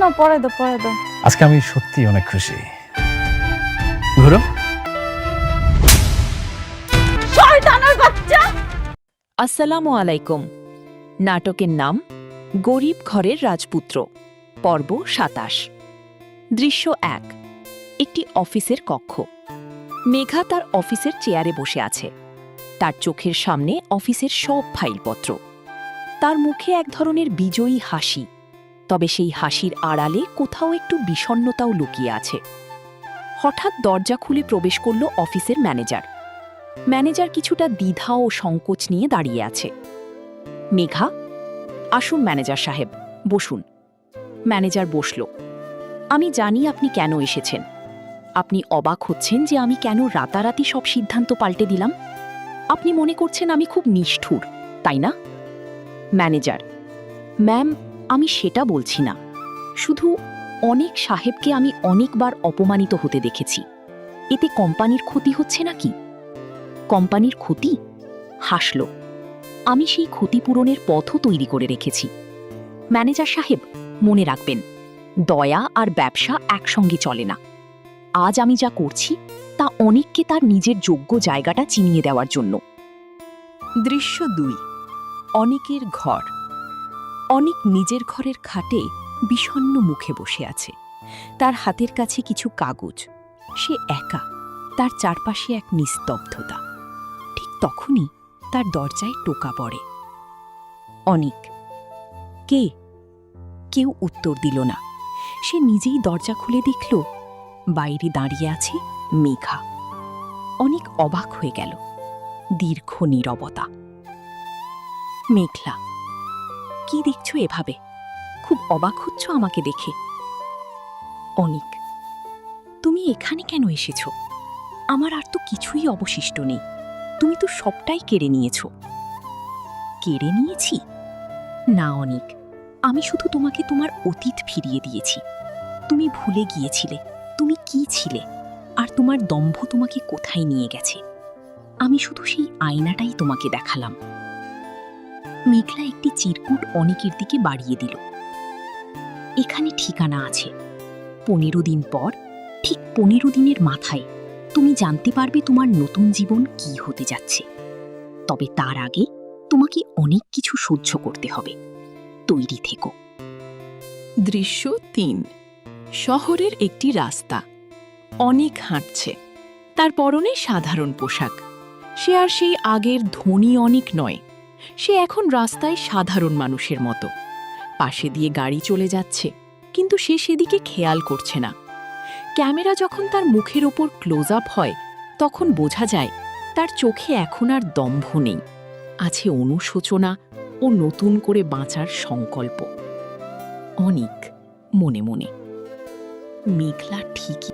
না পরে দাও পরে দাও। আজকে আমি সত্যি অনেক খুশি। ঘুরো। শয়তানের বাচ্চা। আসসালামু আলাইকুম। নাটকের নাম গরিব ঘরের রাজপুত্র, পর্ব ২৭। দৃশ্য ১। একটি অফিসের কক্ষ। মেঘা তার অফিসের চেয়ারে বসে আছে। তার চোখের সামনে অফিসের সব ফাইলপত্র। তার মুখে এক ধরনের বিজয়ী হাসি, তবে সেই হাসির আড়ালে কোথাও একটু বিষণ্ণতাও লুকিয়ে আছে। হঠাৎ দরজা খুলে প্রবেশ করল অফিসের ম্যানেজার। ম্যানেজার কিছুটা দ্বিধা ও সংকোচ নিয়ে দাঁড়িয়ে আছে। মেঘা, আসুন ম্যানেজার সাহেব, বসুন। ম্যানেজার বসল। আমি জানি আপনি কেন এসেছেন। আপনি অবাক হচ্ছেন যে আমি কেন রাতারাতি সব সিদ্ধান্ত পাল্টে দিলাম। আপনি মনে করছেন আমি খুব নিষ্ঠুর, তাই না? ম্যানেজার, ম্যাম, আমি সেটা বলছি না। শুধু অনেক সাহেবকে আমি অনেকবার অপমানিত হতে দেখেছি। এতে কোম্পানির ক্ষতি হচ্ছে নাকি? কোম্পানির ক্ষতি? হাসল। আমি সেই ক্ষতিপূরণের পথও তৈরি করে রেখেছি। ম্যানেজার সাহেব, মনে রাখবেন, দয়া আর ব্যবসা একসঙ্গে চলে না। আজ আমি যা করছি তা অনেককে তার নিজের যোগ্য জায়গাটা চিনিয়ে দেওয়ার জন্য। দৃশ্য ২। অনেকের ঘর। অনেক নিজের ঘরের খাটে বিষণ্ণ মুখে বসে আছে। তার হাতের কাছে কিছু কাগজ। সে একা, তার চারপাশে এক নিস্তব্ধতা। ঠিক তখনই তার দরজায় টোকা পড়ে। অনিক। কে? কেউ উত্তর দিল না। সে নিজেই দরজা খুলে দেখল বাইরে দাঁড়িয়ে আছে মেঘা। অনেক অবাক হয়ে গেল। দীর্ঘ নীরবতা। মেঘলা, কি দেখছো এভাবে? খুব অবাক হচ্ছ আমাকে দেখে? অনিক, তুমি এখানে কেন এসেছো? আমার আর তো কিছুই অবশিষ্ট নেই। তুমি তো সবটাই কেড়ে নিয়েছো। কেড়ে নিয়েছি? না অনিক, আমি শুধু তোমাকে তোমার অতীত ফিরিয়ে দিয়েছি। তুমি ভুলে গিয়েছিলে তুমি কি ছিলে, আর তোমার দম্ভ তোমাকে কোথায় নিয়ে গেছে। আমি শুধু সেই আয়নাটাই তোমাকে দেখালাম। মেঘলা একটি চিরকুট অনিকের দিকে বাড়িয়ে দিল। এখানে ঠিকানা আছে। ১৫ দিন পর, ঠিক ১৫ দিনের মাথায় তুমি জানতে পারবে তোমার নতুন জীবন কি হতে যাচ্ছে। তবে তার আগে তোমাকে অনেক কিছু সহ্য করতে হবে। তৈরি থেকো। দৃশ্য ৩। শহরের একটি রাস্তা। অনেক হাঁটছে। তার পরনে সাধারণ পোশাক। সে আর সেই আগের ধনী অনেক নয়। সে এখন রাস্তায় সাধারণ মানুষের মতো। পাশে দিয়ে গাড়ি চলে যাচ্ছে, কিন্তু সে সেদিকে খেয়াল করছে না। ক্যামেরা যখন তার মুখের ওপর ক্লোজ আপ হয়, তখন বোঝা যায় তার চোখে এখন আর দম্ভ নেই। আছে অনুশোচনা ও নতুন করে বাঁচার সংকল্প। অনিক মনে মনে। মেঘলা ঠিকই